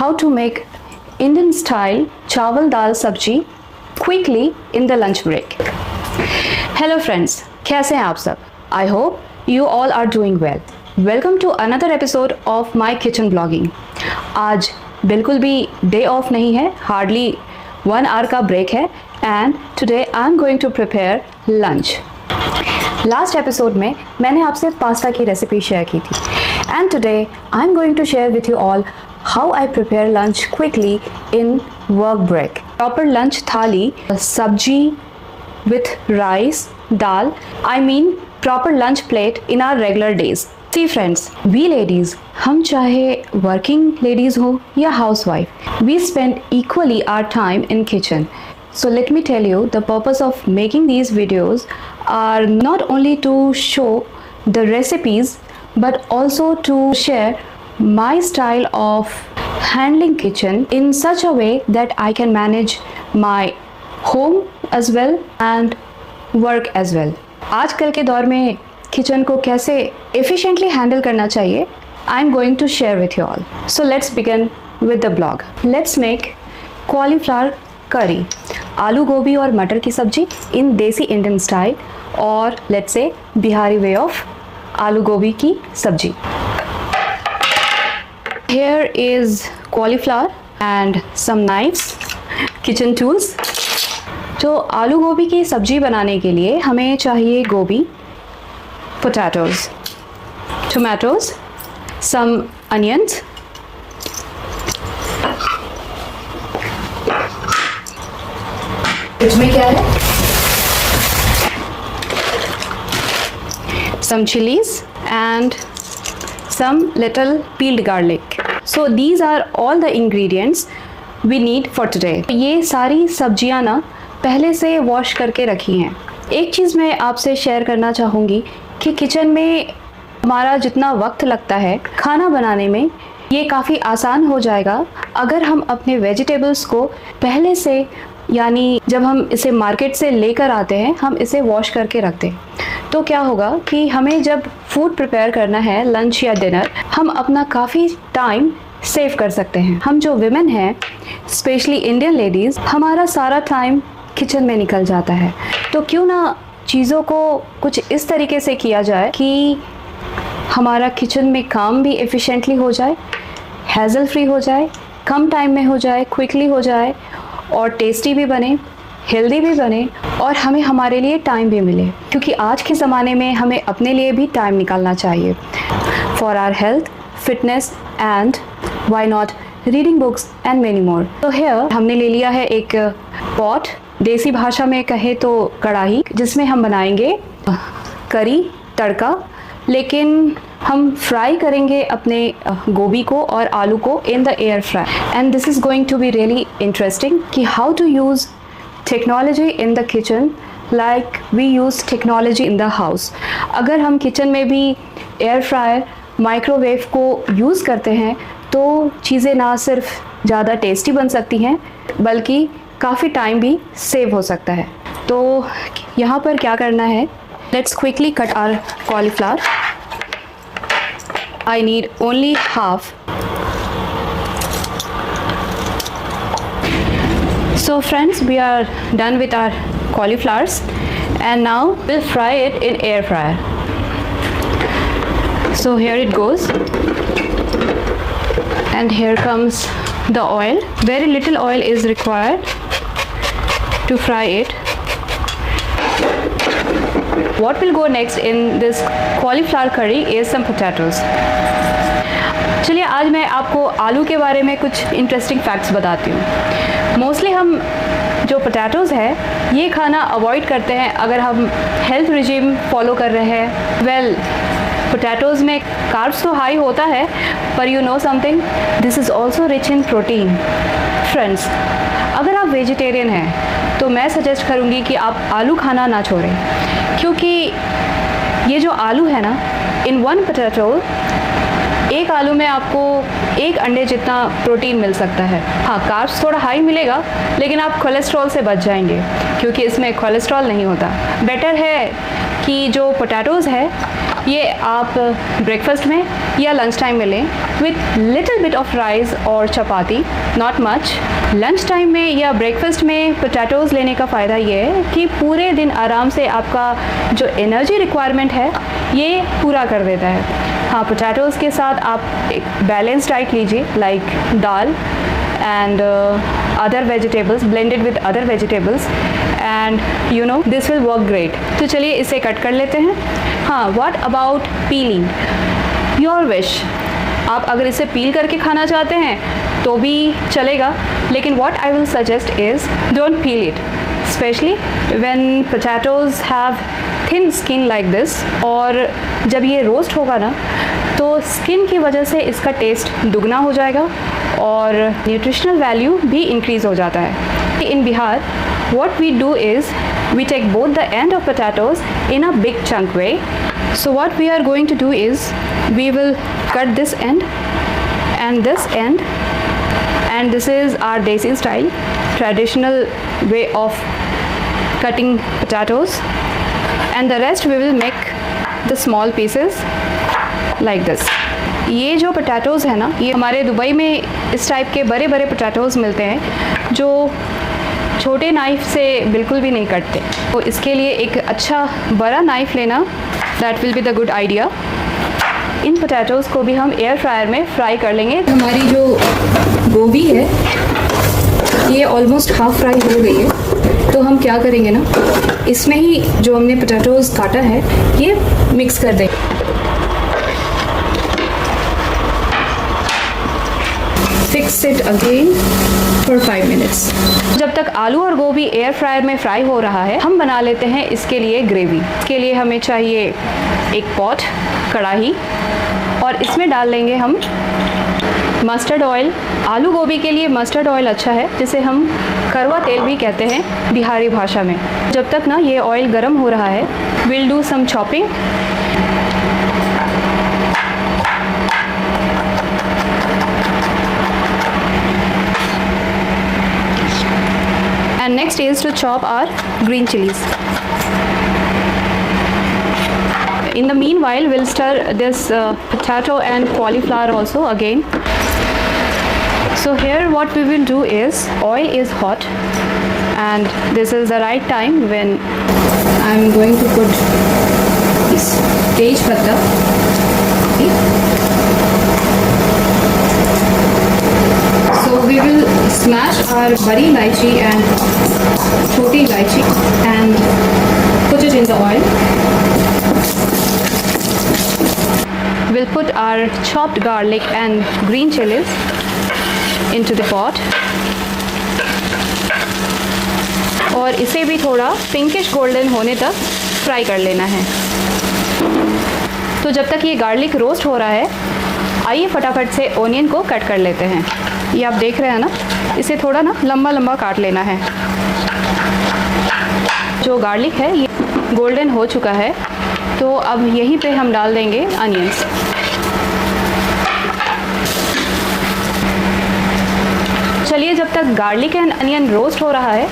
how to make Indian style chawal dal sabji quickly in the lunch break. Hello friends, कैसे हैं आप सब? I hope you all are doing well. Welcome to another episode of my kitchen blogging. आज बिल्कुल भी day off नहीं है, hardly 1 hour का ब्रेक है and today I am going to prepare lunch. Last episode में मैंने आपसे पास्ता की रेसिपी शेयर की थी and today I am going to share with you all how I prepare lunch quickly in work break. Proper lunch thali, सब्जी with rice, dal, I mean proper lunch plate in our regular days. See friends, we ladies, हम चाहे working ladies हो या housewife, we spend equally our time in kitchen. So let me tell you, the purpose of making these videos are not only to show the recipes but also to share my style of handling kitchen in such a way that I can manage my home as well and work as well. आजकल के दौर में kitchen को कैसे efficiently handle करना चाहिए, I am going to share with you all. So let's begin with the blog. Let's make cauliflower curry, aloo गोभी और मटर की सब्जी इन देसी इंडियन स्टाइल, और let's say Bihari way of आलू गोभी की सब्जी. Here is cauliflower and some knives, kitchen tools. तो आलू गोभी की सब्जी बनाने के लिए हमें चाहिए गोभी, पोटैटोज़, टोमेटोज़, सम अनियंस, इसमें क्या है, some chilies and some little peeled garlic. So these are all the ingredients we need for today. ये सारी सब्जियां ना पहले से वॉश करके रखी हैं. एक चीज़ मैं आपसे शेयर करना चाहूँगी कि किचन में हमारा जितना वक्त लगता है खाना बनाने में, ये काफ़ी आसान हो जाएगा अगर हम अपने वेजिटेबल्स को पहले से, यानी जब हम इसे मार्केट से लेकर आते हैं, हम इसे वॉश करके रखते हैं. तो क्या होगा कि हमें जब फूड प्रिपेयर करना है, लंच या डिनर, हम अपना काफ़ी टाइम सेव कर सकते हैं. हम जो विमेन हैं, स्पेशली इंडियन लेडीज़, हमारा सारा टाइम किचन में निकल जाता है. तो क्यों ना चीज़ों को कुछ इस तरीके से किया जाए कि हमारा किचन में काम भी एफिशिएंटली हो जाए, हैज़ल फ्री हो जाए, कम टाइम में हो जाए, क्विकली हो जाए, और टेस्टी भी बने, हेल्दी भी बने, और हमें हमारे लिए टाइम भी मिले. क्योंकि आज के ज़माने में हमें अपने लिए भी टाइम निकालना चाहिए for our health, fitness and why not reading books and many more. तो हेयर हमने ले लिया है एक पॉट, देसी भाषा में कहे तो कढ़ाई, जिसमें हम बनाएंगे करी तड़का, लेकिन हम फ्राई करेंगे अपने गोभी को और आलू को in the air fry. And this is going to be really interesting कि how to use technology in the kitchen like we use technology in the house. अगर हम किचन में भी एयर फ्रायर, माइक्रोवेव को यूज़ करते हैं तो चीज़ें ना सिर्फ ज़्यादा टेस्टी बन सकती हैं बल्कि काफ़ी टाइम भी सेव हो सकता है. तो यहाँ पर क्या करना है, let's quickly cut our cauliflower. I need only half. So friends, we are done with our cauliflowers and now we'll fry it in air fryer. So here it goes, and here comes the oil. Very little oil is required to fry it. What will go next in this cauliflower curry is some potatoes. चलिए आज मैं आपको आलू के बारे में कुछ interesting facts बताती हूँ. मोस्टली हम जो पोटैटोज़ है ये खाना अवॉइड करते हैं अगर हम हेल्थ रिजीम फॉलो कर रहे हैं. वेल, पोटैटोज़ में कार्ब्स तो हाई होता है, पर you know something, this is also rich in protein. Friends, अगर आप वेजिटेरियन हैं तो मैं सजेस्ट करूँगी कि आप आलू खाना ना छोड़ें, क्योंकि ये जो आलू है ना, इन वन पोटैटो, एक आलू में आपको एक अंडे जितना प्रोटीन मिल सकता है. हाँ, कार्ब्स थोड़ा हाई मिलेगा, लेकिन आप कोलेस्ट्रॉल से बच जाएंगे क्योंकि इसमें कोलेस्ट्रॉल नहीं होता. बेटर है कि जो पोटैटोज़ है ये आप ब्रेकफास्ट में या लंच टाइम में लें with little bit of rice और चपाती, नॉट मच। लंच टाइम में या ब्रेकफास्ट में पोटैटोज़ लेने का फ़ायदा ये है कि पूरे दिन आराम से आपका जो एनर्जी रिक्वायरमेंट है ये पूरा कर देता है। हाँ, पोटैटोज़ के साथ आप एक बैलेंस डाइट लीजिए, like dal and other vegetables blended with other vegetables and you know this will work great। तो चलिए इसे कट कर लेते हैं। हाँ, what about peeling? Your wish। आप अगर इसे पील करके खाना चाहते हैं तो भी चलेगा, लेकिन what I will suggest is don't peel it, especially when potatoes have thin skin like this। और जब ये रोस्ट होगा ना तो स्किन की वजह से इसका टेस्ट दुगना हो जाएगा और न्यूट्रिशनल वैल्यू भी इंक्रीज़ हो जाता है। इन Bihar what we do is we take both the end of potatoes in a big chunk way। So what we are going to do is we will cut this end and this end, and this is our desi style traditional way of cutting potatoes, and the rest we will make the small pieces like this। ये जो potatoes है ना, ये हमारे Dubai में इस type के बड़े बड़े पोटैटोज़ मिलते हैं जो छोटे नाइफ़ से बिल्कुल भी नहीं कटते। तो इसके लिए एक अच्छा बड़ा नाइफ़ लेना, that will be the good idea. In potatoes को भी हम एयर फ्रायर में फ्राई कर लेंगे। हमारी जो गोभी है ये ऑलमोस्ट हाफ फ्राई हो गई है, तो हम क्या करेंगे ना, इसमें ही जो हमने पोटैटोज़ काटा है ये मिक्स कर देंगे। Fix it again for 5 minutes. जब तक आलू और गोभी एयर फ्रायर में फ्राई हो रहा है, हम बना लेते हैं इसके लिए ग्रेवी। इसके लिए हमें चाहिए एक पॉट, कढ़ाई, और इसमें डाल लेंगे हम मस्टर्ड ऑयल। आलू गोभी के लिए मस्टर्ड ऑयल अच्छा है, जिसे हम करवा तेल भी कहते हैं बिहारी भाषा में। जब तक ना ये ऑयल गर्म हो रहा है, will do some chopping. And next is to chop our green chilies। In the meanwhile, we'll stir this potato and cauliflower also again। So here what we will do is, oil is hot and this is the right time when I'm going to put this tej patta। So we will smash our badi ilaichi and choti ilaichi and put it in the oil। We'll put our chopped garlic and green chilies into the pot और इसे भी थोड़ा pinkish golden होने तक fry कर लेना है। तो जब तक ये गार्लिक रोस्ट हो रहा है, आइए फटाफट से ओनियन को कट कर लेते हैं। ये आप देख रहे हैं ना, इसे थोड़ा ना लंबा लंबा काट लेना है। जो गार्लिक है ये गोल्डन हो चुका है, तो अब यहीं पे हम डाल देंगे अनियंस। चलिए, जब तक गार्लिक एंड अनियन रोस्ट हो रहा है,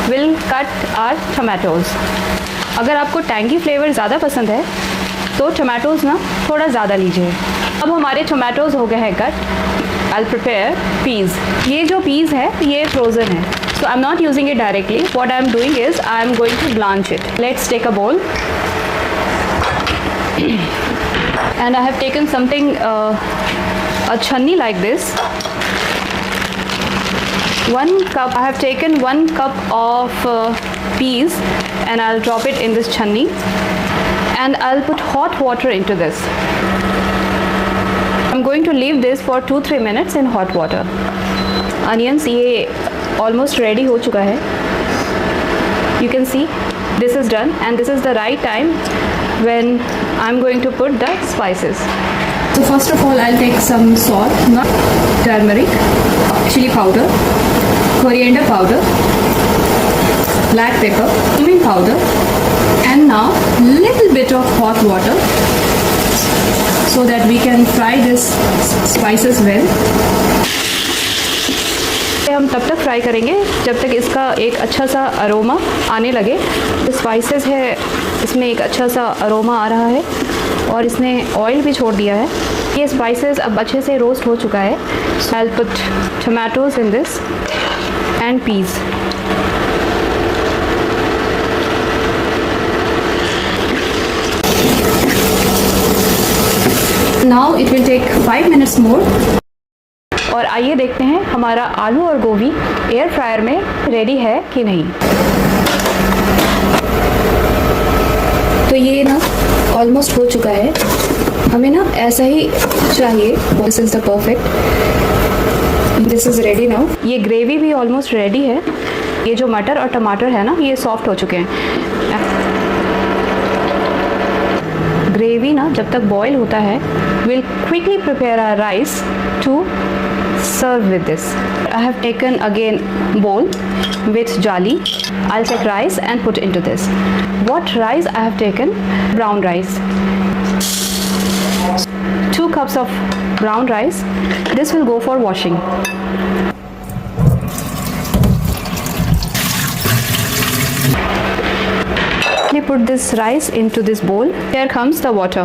विल कट आर टमाटोज़। अगर आपको टैंगी फ्लेवर ज़्यादा पसंद है तो टमाटोज़ ना थोड़ा ज़्यादा लीजिए। अब हमारे टमाटोज़ हो गए हैं कट। I'll prepare peas। ये जो peas है ये frozen है, so I'm not using it directly। What I'm doing is I'm going to blanch it। Let's take a bowl and I have taken something a chutney like this। 1 cup, I have taken 1 cup of peas and I'll drop it in this chutney and I'll put hot water into this। I'm going to leave this for 2-3 minutes in hot water। Onions ये almost ready हो चुका है। You can see this is done and this is the right time when I'm going to put the spices। So first of all I'll take some salt, turmeric, chili powder, coriander powder, black pepper, cumin powder, and now little bit of hot water so that we can fry this spices well। हम तब तक fry करेंगे जब तक इसका एक अच्छा सा अरोमा आने लगे। स्पाइसेस है, इसमें एक अच्छा सा अरोमा आ रहा है। और इसने ऑयल भी छोड़ दिया है। ये स्पाइसेस अब अच्छे से रोस्ट हो चुका है। So I will put tomatoes in this and peas. Now it will take 5 minutes more. और आइए देखते हैं हमारा आलू और गोभी एयर फ्रायर में रेडी है कि नहीं। तो ये ना ऑलमोस्ट हो चुका है। हमें ना ऐसा ही चाहिए। This is the perfect. This is ready now. ये ग्रेवी भी ऑलमोस्ट रेडी है। ये जो मटर और टमाटर है ना, ये सॉफ्ट हो चुके हैं। ग्रेवी ना जब तक बॉईल होता है, we'll quickly prepare our rice to serve with this. I have taken again bowl with jali. I'll take rice and put into this. What rice I have taken? Brown rice. 2 cups of brown rice. This will go for washing. Put this rice into this bowl. Here comes the water.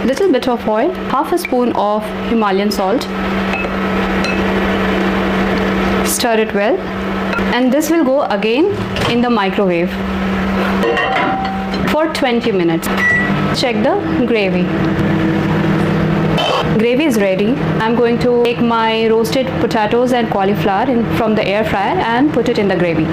Little bit of oil, half a spoon of Himalayan salt. Stir it well, and this will go again in the microwave for 20 minutes. Check the gravy. Gravy is ready. I'm going to take my roasted potatoes and cauliflower from the air fryer and put it in the gravy.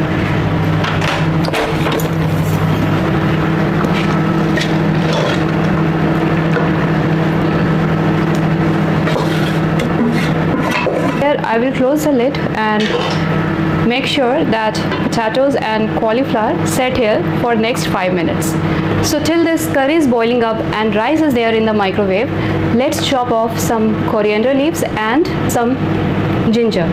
Here I will close the lid and make sure that potatoes and cauliflower set here for next 5 minutes. So till this curry is boiling up and rice is there in the microwave, let's chop off some coriander leaves and some ginger.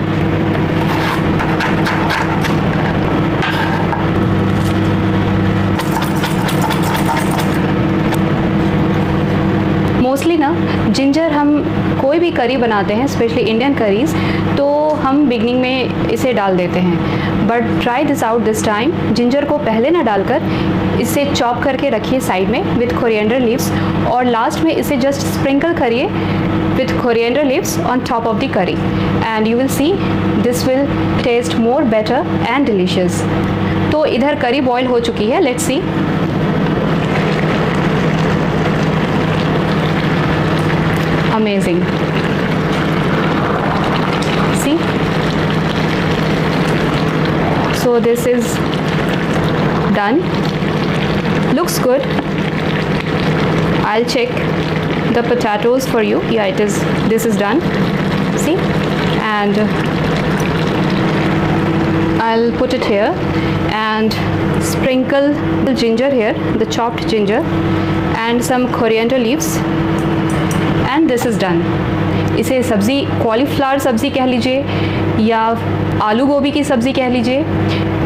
Mostly ना ginger हम कोई भी करी बनाते हैं, specially Indian curries, तो हम beginning में इसे डाल देते हैं। But try this out this time. Ginger को पहले ना डालकर इसे चॉप करके रखिए साइड में विथ कोरिएंडर लीव्स, और लास्ट में इसे जस्ट स्प्रिंकल करिए with coriander leaves on top of the curry, and you will see this will taste more better and delicious. तो इधर करी बॉयल हो चुकी है, let's see. Amazing. See? So this is done. Looks good. I'll check the potatoes for you. Yeah, it is. This is done. See? And I'll put it here and sprinkle the ginger here, the chopped ginger, and some coriander leaves. And this is done. इसे सब्ज़ी, cauliflower सब्ज़ी कह लीजिए या आलू गोभी की सब्ज़ी कह लीजिए,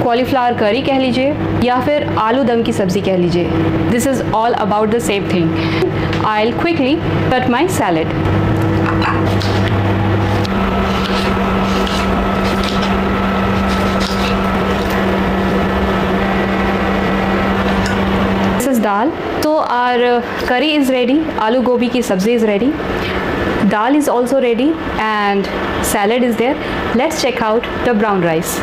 कॉलीफ्लावर करी कह लीजिए, या फिर आलू दम की सब्ज़ी कह लीजिए। This is all about the same thing. I will quickly cut my salad. दाल। तो आर करी इज़ रेडी, आलू गोभी की सब्ज़ी is ready, dal is also ready and salad is there. Let's check out the brown rice.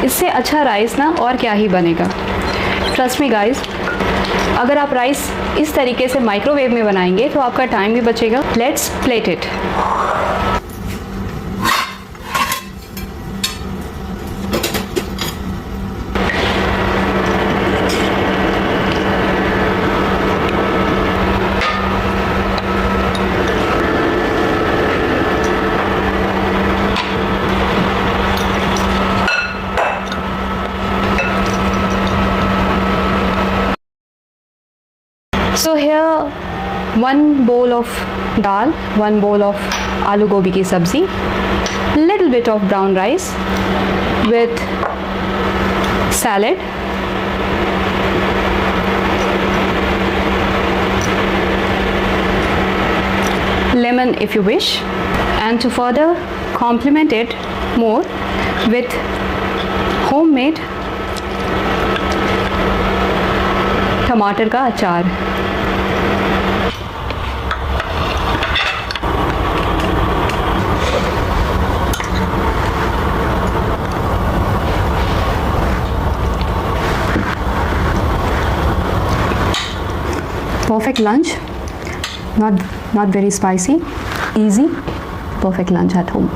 इससे अच्छा rice ना और क्या ही बनेगा। ट्रस्ट मी गाइस, अगर आप राइस इस तरीके से माइक्रोवेव में बनाएंगे तो आपका टाइम भी बचेगा। Let's plate it. So here 1 bowl of dal, 1 bowl of aloo gobi ki sabzi, little bit of brown rice with salad, lemon if you wish, and to further complement it more with homemade टमाटर का अचार. Perfect lunch, not very spicy, easy, perfect lunch at home.